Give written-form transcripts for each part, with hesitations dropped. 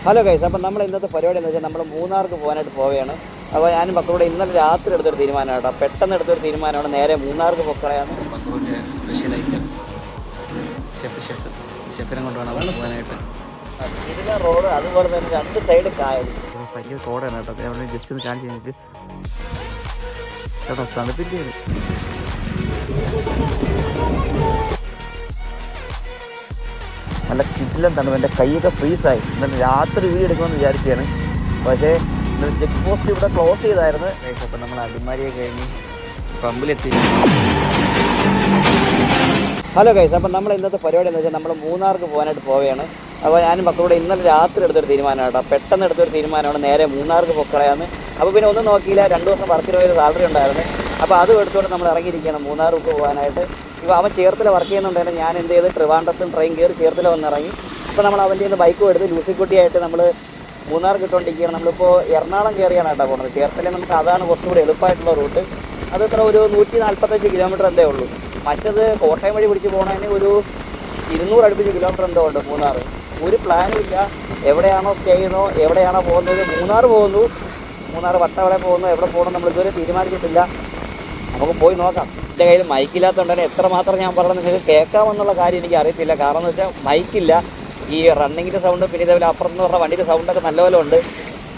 Hello guys, അപ്പം നമ്മൾ ഇന്നത്തെ പരിപാടി എന്ന് വെച്ചാൽ നമ്മൾ മൂന്നാർക്ക് പോകാനായിട്ട് പോവുകയാണ്. അപ്പോൾ ഞാനും മക്കളോട് ഇന്നലെ രാത്രി എടുത്തൊരു തീരുമാനമാണ് കേട്ടോ. പെട്ടെന്ന് എടുത്തൊരു തീരുമാനമാണ്, നേരെ മൂന്നാർക്ക് പൊക്കളയാണ്. മക്കളുടെ സ്പെഷ്യൽ ഐറ്റം ഷെഫിനെ കൊണ്ടുവേണം പോകാനായിട്ട്. ഇതിലെ റോഡ് അതുപോലെ തന്നെ രണ്ട് സൈഡ് കായൽ. വലിയ തോടാണ് കേട്ടോ. അവിടെ ജസ്റ്റ് ഒന്ന് കാണിച്ച് ഞങ്ങൾക്ക് കേട്ടോ. തണുപ്പിൻ്റെ നല്ല കിടിലം തണുപ്പ്. എൻ്റെ കൈയൊക്കെ ഫ്രീസായി. ഇന്നലെ രാത്രി വീഡിയോ എടുക്കുമെന്ന് വിചാരിക്കുകയാണ്. പക്ഷേ ഇന്നലെ ചെക്ക് പോസ്റ്റ് ഇവിടെ ക്ലോസ് ചെയ്തായിരുന്നു. അപ്പം നമ്മൾ അടിമാലിയെ കഴിഞ്ഞ് പമ്പിലെത്തി. ഹലോ ഗൈസ്, അപ്പം നമ്മൾ ഇന്നത്തെ പരിപാടി എന്ന് വെച്ചാൽ നമ്മൾ മൂന്നാർക്ക് പോകാനായിട്ട് പോവുകയാണ്. അപ്പോൾ ഞാനും മക്കളോട് ഇന്നലെ രാത്രി എടുത്തൊരു തീരുമാനമാണ് കേട്ടോ. പെട്ടെന്ന് എടുത്തൊരു തീരുമാനമാണ്, നേരെ മൂന്നാർക്ക് പൊക്കളയാന്ന്. അപ്പോൾ പിന്നെ ഒന്നും നോക്കിയില്ല, 2 ദിവസം വർക്കിന് പോയൊരു സാലറി ഉണ്ടായിരുന്നു. അപ്പോൾ അത് എടുത്തുകൊണ്ട് നമ്മൾ ഇറങ്ങിയിരിക്കുകയാണ് മൂന്നാർക്ക് പോകാനായിട്ട്. ഇപ്പോൾ അവൻ ചേർത്തല വർക്ക് ചെയ്യുന്നുണ്ടായിരുന്നു. ഞാൻ എന്ത് ചെയ്ത് ട്രിവാൻഡ്രത്തും ട്രെയിൻ കയറി ചേർത്തല വന്നിറങ്ങി. ഇപ്പോൾ നമ്മൾ അവൻ്റെ നിന്ന് ബൈക്കും എടുത്ത് ലൂസിക്കുട്ടിയായിട്ട് നമ്മൾ മൂന്നാർക്ക് ഇട്ടുകൊണ്ടിരിക്കുകയാണ്. നമ്മളിപ്പോൾ എറണാകുളം കയറിയാണ് കേട്ടോ പോകുന്നത്. ചേർത്തല നമുക്ക് അതാണ് കുറച്ചുകൂടി എളുപ്പമായിട്ടുള്ള റൂട്ട്. അത് ഇത്ര ഒരു 145 കിലോമീറ്റർ എന്തേ ഉള്ളൂ. മറ്റത് കോട്ടയം വഴി പിടിച്ച് പോകണതിന് ഒരു 200 അടുപ്പിച്ച് കിലോമീറ്റർ എന്തോ ഉണ്ട് മൂന്നാർ. ഒരു പ്ലാനും ഇല്ല, എവിടെയാണോ സ്റ്റേ ചെയ്യുന്നോ എവിടെയാണോ പോകുന്നത്. മൂന്നാർ പോകുന്നു, മൂന്നാർ വട്ടവട പോകുന്നു, എവിടെ പോകണം നമ്മൾ ഇതുവരെ തീരുമാനിച്ചിട്ടില്ല. നമുക്ക് പോയി നോക്കാം. എൻ്റെ കയ്യിൽ മൈക്കില്ലാത്തതുകൊണ്ട് എത്രമാത്രം ഞാൻ പറഞ്ഞത് നിങ്ങൾക്ക് കേൾക്കാമെന്നുള്ള കാര്യം എനിക്ക് അറിയത്തില്ല. കാരണം എന്ന് വെച്ചാൽ മൈക്കില്ല. ഈ റണ്ണിങ്ങിൻ്റെ സൗണ്ട്, പിന്നെ ഇതേപോലെ അപ്പുറത്ത് പറഞ്ഞ വണ്ടിയുടെ സൗണ്ടൊക്കെ നല്ലപോലെ ഉണ്ട്.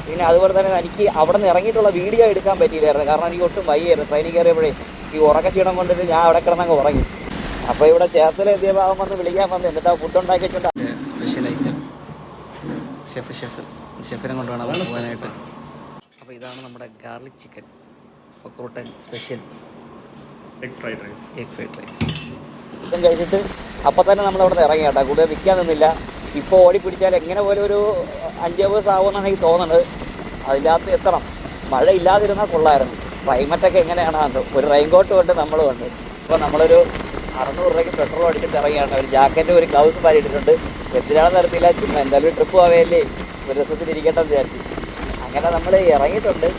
പിന്നെ അതുപോലെ തന്നെ എനിക്ക് അവിടെ നിന്ന് ഇറങ്ങിയിട്ടുള്ള വീഡിയോ എടുക്കാൻ പറ്റിയില്ലായിരുന്നു. കാരണം എനിക്ക് ഒട്ടും വയ്യായിരുന്നു. ട്രെയിനിൽ കയറിയപ്പോഴേ ഈ ഉറക്കക്ഷീണം കൊണ്ടിട്ട് ഞാൻ അവിടെ കിടന്നങ്ങ് ഉറങ്ങി. അപ്പോൾ ഇവിടെ ചേർത്തല എത്തിയപ്പോൾ അവൻ വന്ന് വിളിക്കാൻ വന്നു. എന്നിട്ട് ആ ഫുഡ് ഉണ്ടാക്കി വെച്ചിട്ട് സ്പെഷ്യൽ ഐറ്റം ഷെഫിനെ കൊണ്ടുവേണം പോകാനായിട്ട്. അപ്പോൾ ഇതാണ് നമ്മുടെ ഗാർലിക് ചിക്കൻ പൊക്കോട്ടൻ സ്പെഷ്യൽ എഗ് ഫ്രൈഡ് റൈസ്. ഇതും കഴിച്ചിട്ട് അപ്പം തന്നെ നമ്മളവിടെ നിന്ന് ഇറങ്ങി കേട്ടോ. കൂടുതൽ നിൽക്കാൻ നിന്നില്ല. ഇപ്പോൾ ഓടി പിടിച്ചാൽ എങ്ങനെ പോലും ഒരു 5 hours ആവുമെന്നാണ് എനിക്ക് തോന്നുന്നത്. അതിനകത്ത് എത്തണം. മഴ ഇല്ലാതിരുന്നാൽ കൊള്ളായിരുന്നു. ക്ലൈമറ്റൊക്കെ എങ്ങനെയാണ് ഒരു റെയിൻകോട്ട് കൊണ്ട് നമ്മളും ഉണ്ട്. ഇപ്പോൾ നമ്മളൊരു 600 രൂപയ്ക്ക് പെട്രോൾ അടിച്ചിട്ട് ഇറങ്ങിയാണ്. ഒരു ജാക്കറ്റ്, ഒരു ഗ്ലൗസ് പാരിയിട്ടിട്ടുണ്ട്. എന്തിനാണെന്ന് അറിയത്തില്ല, ചുമ്മാ എന്തായാലും ട്രിപ്പ് പോവേലേ, ഒരു രസത്തിലിരിക്കട്ടെ എന്ന് വിചാരിച്ചു. അങ്ങനെ നമ്മൾ ഇറങ്ങിയിട്ടുണ്ട്.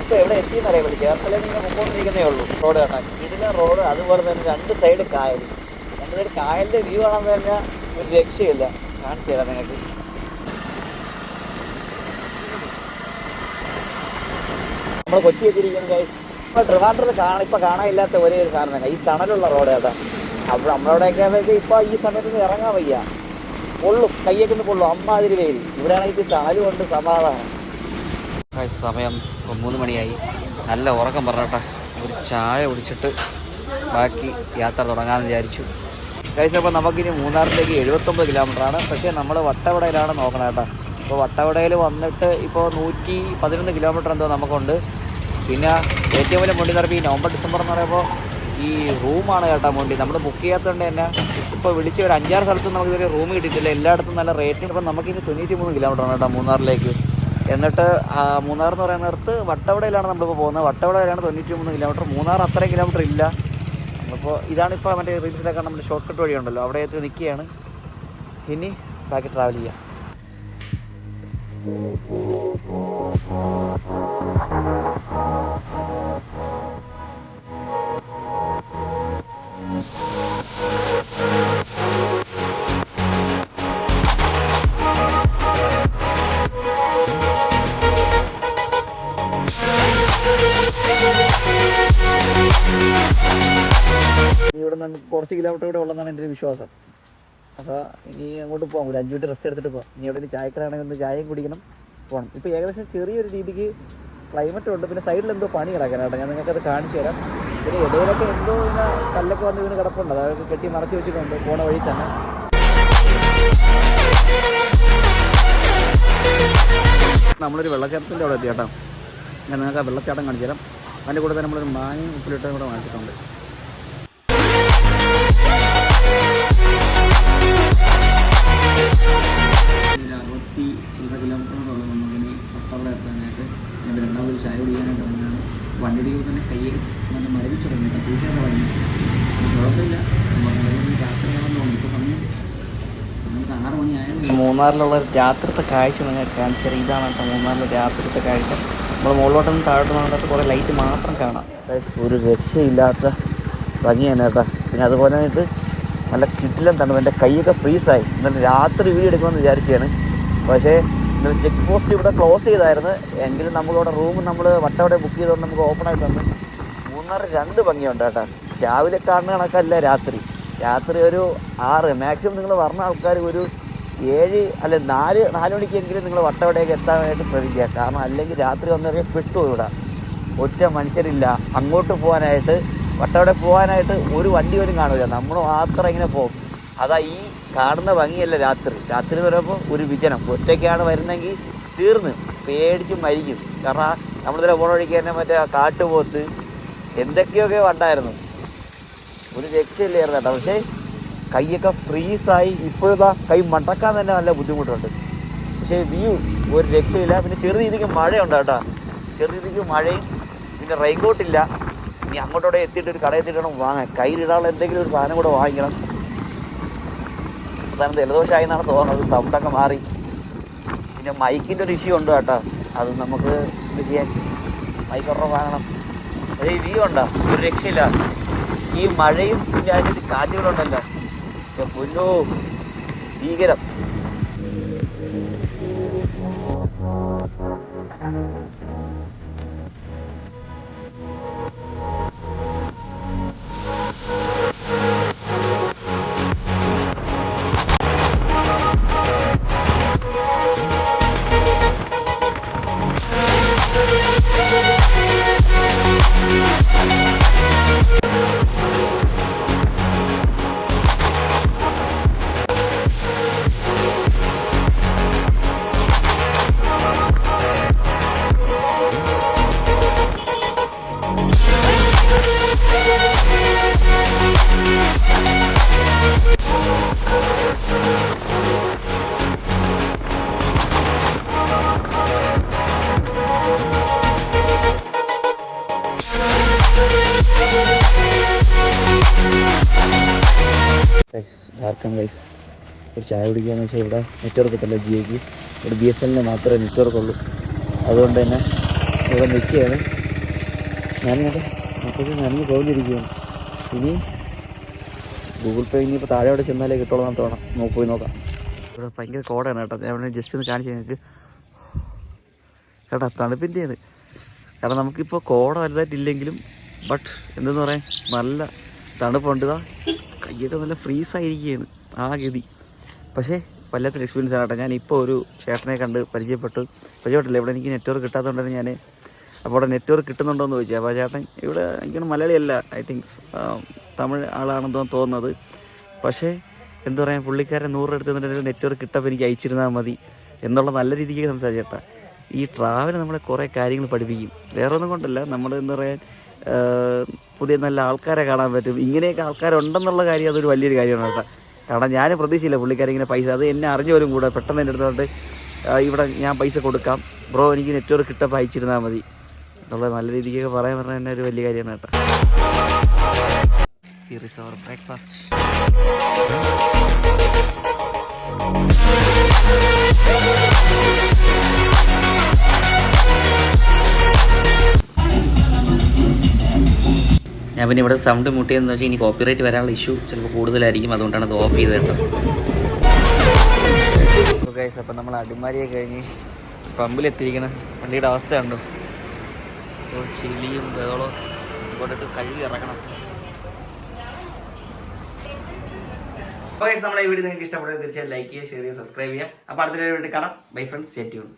ഇപ്പോൾ എവിടെ എത്തിയെന്ന് അറിയാൻ പറ്റും. ചേർത്തലയിൽ നിന്ന് പൊക്കോണ്ടിരിക്കുന്നേ ഉള്ളൂ. റോഡ് കേട്ടാൽ ഇതിലെ റോഡ് അതുപോലെ തന്നെ രണ്ട് സൈഡ് കായൽ. രണ്ട് സൈഡ് കായലിൻ്റെ വ്യൂ ആണെന്ന് പറഞ്ഞാൽ ഒരു രക്ഷയില്ല. കാണിച്ചു തരാം നിങ്ങൾക്ക്. നമ്മൾ കൊച്ചി എത്തിയിരിക്കുന്നത് ഗൈസ്. ഇപ്പോൾ ട്രിവാൻഡ്രത്ത് ഇപ്പോൾ കാണാനില്ലാത്ത ഒരേ ഒരു സാധനം തന്നെ ഈ തണലുള്ള റോഡ് കേട്ടോ. അപ്പോൾ നമ്മളവിടെയൊക്കെ ഇപ്പോൾ ഈ സമയത്തൊന്നും ഇറങ്ങാൻ വയ്യ. പൊള്ളും, കയ്യൊക്കെ ഒന്ന് പൊള്ളും, അമ്മാതിരി പേര്. ഇവിടെയാണെങ്കിൽ തണലും കൊണ്ട് സമാധാനം. സമയം 3 മണിയായി. നല്ല ഉറക്കം പറഞ്ഞോട്ടെ. ഒരു ചായ കുടിച്ചിട്ട് ബാക്കി യാത്ര തുടങ്ങാമെന്ന് വിചാരിച്ചു. ഗൈസ്, അപ്പോൾ നമുക്കിനി മൂന്നാറിലേക്ക് 79 കിലോമീറ്ററാണ്. പക്ഷേ നമ്മൾ വട്ടവടയിലാണ് നോക്കണം കേട്ടോ. അപ്പോൾ വട്ടവടയിൽ വന്നിട്ട് ഇപ്പോൾ 111 കിലോമീറ്റർ എന്തോ നമുക്കുണ്ട്. പിന്നെ ഏറ്റവും വലിയ മുണ്ടി നിറപ്പ് ഈ നവംബർ ഡിസംബർ എന്ന് പറയുമ്പോൾ ഈ റൂമാണ് കേട്ടോ മുണ്ടി. നമ്മൾ ബുക്ക് ചെയ്യാത്തതുകൊണ്ട് തന്നെ ഇപ്പോൾ വിളിച്ച് ഒരു 5-6 സ്ഥലത്തും നമുക്ക് ഇതുവരെ റൂം കിട്ടിയിട്ടില്ല. എല്ലായിടത്തും നല്ല റേറ്റിംഗ്. അപ്പോൾ നമുക്കിനി 93 കിലോമീറ്ററാണ് കേട്ടോ മൂന്നാറിലേക്ക്. എന്നിട്ട് മൂന്നാർ എന്ന് പറയുന്നിടത്ത് വട്ടവടയിലാണ് നമ്മളിപ്പോൾ പോകുന്നത്. വട്ടവടയിലാണ് 93 കിലോമീറ്റർ. മൂന്നാർ അത്രയും കിലോമീറ്റർ ഇല്ല. അപ്പോൾ ഇതാണിപ്പോൾ മറ്റേ റീൽസിലൊക്കെ നമ്മൾ ഷോർട്ട് കട്ട് വഴിയുണ്ടല്ലോ, അവിടെ എത്തി നിൽക്കുകയാണ്. ഇനി ബാക്കി ട്രാവൽ ചെയ്യാം. ഇവിടെ നിന്ന് കുറച്ച് കിലോമീറ്റർ കൂടെ ഉള്ളതാണ് എൻ്റെ ഒരു വിശ്വാസം. അപ്പോൾ ഇനി അങ്ങോട്ട് പോകാം. ഒരു 5 മിനിറ്റ് റെസ്റ്റ് എടുത്തിട്ട് പോകാം. ഇനി എവിടെ ചായക്കടയാണെങ്കിൽ ഒന്ന് ചായയും കുടിക്കണം, പോകണം. ഇപ്പോൾ ഏകദേശം ചെറിയൊരു രീതിക്ക് ക്ലൈമറ്റും ഉണ്ട്. പിന്നെ സൈഡിൽ എന്തോ പണി കിടക്കാനായിട്ട് ഞാൻ നിങ്ങൾക്കത് കാണിച്ചു തരാം. പിന്നെ ഇടയിലൊക്കെ എന്തോ ഇങ്ങനെ കല്ലൊക്കെ വന്ന് ഇതിന് കിടപ്പുണ്ട്. അതായത് കെട്ടി മറച്ച് വെച്ചിട്ടുണ്ട് പോണ വഴി തന്നെ. നമ്മളൊരു വെള്ളച്ചാട്ടത്തിൻ്റെ അവിടെ എത്തി കേട്ടോ. ഞാൻ നിങ്ങൾക്ക് ആ വെള്ളച്ചാട്ടം കാണിച്ചു തരാം. അതിൻ്റെ കൂടെ തന്നെ നമ്മളൊരു മാങ്ങയും ഉപ്പിലിട്ടും കൂടെ വാങ്ങിച്ചിട്ടുണ്ട്. ചില കിലോമീറ്ററുകളുള്ള നമുക്കിനി വട്ടവട എത്താനായിട്ട്. ഞാൻ രണ്ടാമതൊരു ചായ കുടിക്കാനായിട്ട് വന്നതാണ്. വണ്ടിയിൽ തന്നെ കയ്യിൽ നല്ല മരവിച്ച് തുടങ്ങിയിട്ട് പൂശയൊക്കെ വന്നു. കുഴപ്പമില്ല, രാത്രിയാണെന്ന് തോന്നുന്നു. ഇപ്പോൾ സമയം 6 മണിയായത്. മൂന്നാറിലുള്ള രാത്രിത്തെ കാഴ്ച നിങ്ങൾക്ക് കാണിച്ചാൽ ഇതാണ് കേട്ടോ മൂന്നാറിലെ രാത്രിത്തെ കാഴ്ച. നമ്മൾ മുകളിലോട്ടൊന്നും താഴോട്ട് വന്നിട്ട് കുറേ ലൈറ്റ് മാത്രം കാണാം. ഒരു രക്ഷയില്ലാത്ത ഭംഗിയാണ് കേട്ടോ. പിന്നെ അതുപോലെ ആയിട്ട് നല്ല കിടിലം തണുപ്പ്. എൻ്റെ കൈയൊക്കെ ഫ്രീസായി. ഇന്നലെ രാത്രി വീഡിയോ എടുക്കുമെന്ന് വിചാരിക്കുകയാണ്. പക്ഷേ ചെക്ക് പോസ്റ്റ് ഇവിടെ ക്ലോസ് ചെയ്തായിരുന്നു, എങ്കിലും നമുക്കിവിടെ റൂം നമ്മൾ വട്ടവടെ ബുക്ക് ചെയ്തുകൊണ്ട് നമുക്ക് ഓപ്പണായിട്ട് തന്നു. മൂന്നാർ 2 ഭംഗിയുണ്ട് കേട്ടോ. രാവിലെ കാണുന്ന കണക്കല്ല രാത്രി. രാത്രി ഒരു 6 മാക്സിമം നിങ്ങൾ പറഞ്ഞ ആൾക്കാർ ഒരു 7 അല്ല 4 മണിക്കെങ്കിലും നിങ്ങൾ വട്ടവടയൊക്കെ എത്താനായിട്ട് ശ്രമിക്കുക. കാരണം അല്ലെങ്കിൽ രാത്രി വന്നവരെ പെട്ടു. ഇവിടെ ഒറ്റ മനുഷ്യരില്ല. അങ്ങോട്ട് പോകാനായിട്ട് വട്ടവടെ പോകാനായിട്ട് ഒരു വണ്ടി പോലും കാണില്ല. നമ്മൾ മാത്രം ഇങ്ങനെ പോകും. അതാ ഈ കാണുന്ന ഭംഗിയല്ല രാത്രി. രാത്രി എന്ന് പറയുമ്പോൾ ഒരു വിജനം. ഒറ്റയ്ക്കാണ് വരുന്നെങ്കിൽ തീർന്ന് പേടിച്ച് മരിക്കും. കാരണം നമ്മളിതിലെ പോണ വഴിക്ക് തന്നെ മറ്റേ കാട്ടുപോത്ത് എന്തൊക്കെയൊക്കെ ഉണ്ടായിരുന്നു. ഒരു രക്ഷയില്ലായിരുന്നു കേട്ടോ. പക്ഷേ കൈയൊക്കെ ഫ്രീസായി. ഇപ്പോഴത്തെ കൈ മടക്കാൻ തന്നെ നല്ല ബുദ്ധിമുട്ടുണ്ട്. പക്ഷേ വ്യൂ ഒരു രക്ഷയില്ല. പിന്നെ ചെറിയ രീതിക്ക് മഴയുണ്ട് കേട്ടോ. ചെറിയ രീതിക്ക് മഴയും. പിന്നെ റെയിൻകോട്ടില്ല. ഇനി അങ്ങോട്ടോടെ എത്തിയിട്ട് ഒരു കടയിൽ എത്തിയിട്ട് വേണം വാങ്ങാൻ. കയ്യിലിടാനുള്ള എന്തെങ്കിലും ഒരു സാധനം കൂടെ വാങ്ങിക്കണം. അതാണ് ജലദോഷമായി എന്നാണ് തോന്നുന്നത്. സൗണ്ടൊക്കെ മാറി. പിന്നെ മൈക്കിൻ്റെ ഒരു ഇഷ്യൂ ഉണ്ട് കേട്ടോ. അത് നമുക്ക് ഇത് ചെയ്യാൻ മൈക്കൊറ വാങ്ങണം. പക്ഷേ ഈ വ്യൂ ഉണ്ടോ ഒരു രക്ഷയില്ല. ഈ മഴയും പിന്നെ അതിൻ്റെ കാറ്റുകളുണ്ടല്ലോ, പുല്ലോ ഭീകരം. ഒരു ചായ കുടിക്കുകയെന്ന് വെച്ചാൽ ഇവിടെ നെറ്റ്വർക്ക് കിട്ടില്ല. ജിയോക്ക് ഇവിടെ BSNL മാത്രമേ നെറ്റ്വർക്ക് ഉള്ളൂ. അതുകൊണ്ട് തന്നെ ഇവിടെ നിൽക്കുകയാണ്. ഞാനിവിടെ മൊത്തത്തിൽ നനഞ്ഞ് പോയിരിക്കുകയാണ്. ഇനി ഗൂഗിൾ പേ ഇനിയിപ്പോൾ താഴെ അവിടെ ചെന്നാലേ കിട്ടുള്ളൂ എന്ന് തോന്നാം. പോയി നോക്കാം. ഇവിടെ ഭയങ്കര കോടയാണ് കേട്ടോ. ഞാൻ ഇവിടെ ജസ്റ്റ് ഒന്ന് കാണിച്ചു നിങ്ങൾക്ക് കേട്ടോ. തണുപ്പിൻ്റെയാണ്. കാരണം നമുക്കിപ്പോൾ കോട വലുതായിട്ടില്ലെങ്കിലും ബട്ട് എന്തെന്ന് പറയാൻ നല്ല തണുപ്പുണ്ട്. കയ്യൊക്കെ നല്ല ഫ്രീസായിരിക്കുകയാണ് ആ ഗതി. പക്ഷേ വല്ലാത്തൊരു എക്സ്പീരിയൻസ് ആണ് കേട്ടോ. ഞാനിപ്പോൾ ഒരു ചേട്ടനെ കണ്ട് പരിചയപ്പെട്ടില്ല. ഇവിടെ എനിക്ക് നെറ്റ്വർക്ക് കിട്ടാത്തതുകൊണ്ട് തന്നെ ഞാൻ അപ്പോൾ അവിടെ നെറ്റ്വർക്ക് കിട്ടുന്നുണ്ടോ എന്ന് ചോദിച്ചു. അപ്പോൾ ചേട്ടൻ ഇവിടെ എനിക്കാണ് മലയാളിയല്ല, ഐ തിങ്ക് തമിഴ് ആളാണെന്ന് തോന്നുന്നത്. പക്ഷേ എന്താ പറയുക, പുള്ളിക്കാരൻ 100 എടുത്ത് തന്നിട്ട് നെറ്റ്വർക്ക് കിട്ടപ്പോൾ എനിക്ക് അയച്ചിരുന്നാൽ മതി എന്നുള്ള നല്ല രീതിക്ക് സംസാരിച്ചു ചേട്ടാ. ഈ ട്രാവൽ നമ്മളെ കുറേ കാര്യങ്ങൾ പഠിപ്പിക്കും. വേറെ ഒന്നും കൊണ്ടല്ല, നമ്മൾ എന്താ പറയാൻ പുതിയ നല്ല ആൾക്കാരെ കാണാൻ പറ്റും. ഇങ്ങനെയൊക്കെ ആൾക്കാരുണ്ടെന്നുള്ള കാര്യം അതൊരു വലിയൊരു കാര്യമാണ് കേട്ടോ. കാരണം ഞാൻ പ്രതീക്ഷയില്ല പുള്ളിക്കാരിങ്ങനെ പൈസ അത് എന്നെ അറിഞ്ഞു പോലും കൂടെ പെട്ടെന്ന് എൻ്റെ അടുത്തോട്ട് ഇവിടെ ഞാൻ പൈസ കൊടുക്കാം ബ്രോ, എനിക്ക് നെറ്റ്വർക്ക് കിട്ടപ്പോൾ അയച്ചിരുന്നാൽ മതി എന്നുള്ള നല്ല രീതിക്കൊക്കെ പറയാൻ പറഞ്ഞാൽ തന്നെ ഒരു വലിയ കാര്യമാണ് കേട്ടോ. Here is our breakfast. ഞാൻ പിന്നെ ഇവിടെ സൗണ്ട് മ്യൂട്ട് ചെയ്യുന്നതെന്ന് വെച്ചാൽ ഇനി കോപ്പിറൈറ്റ് വരാനുള്ള ഇഷ്യൂ ചിലപ്പോൾ കൂടുതലായിരിക്കും. അതുകൊണ്ടാണ് അത് ഓഫ് ചെയ്തത് കേട്ടോ. ഗൈസ്, അപ്പം നമ്മൾ അടിമാലിയെ കഴിഞ്ഞ് പമ്പിലെത്തിയിരിക്കണം. വണ്ടിയുടെ അവസ്ഥ കണ്ടു. അപ്പോൾ ചെളിയും ബഹളവും ഇങ്ങോട്ടിട്ട് കഴുകി ഇറക്കണം. നമ്മളെ ഈ വീഡിയോ നിങ്ങൾക്ക് ഇഷ്ടപ്പെടുന്നത് തീർച്ചയായും ലൈക്ക് ചെയ്യുക, ഷെയർ ചെയ്യുക, സബ്സ്ക്രൈബ് ചെയ്യുക. അപ്പോൾ അടുത്ത വീഡിയോ കാണാം. Bye friends, stay tuned.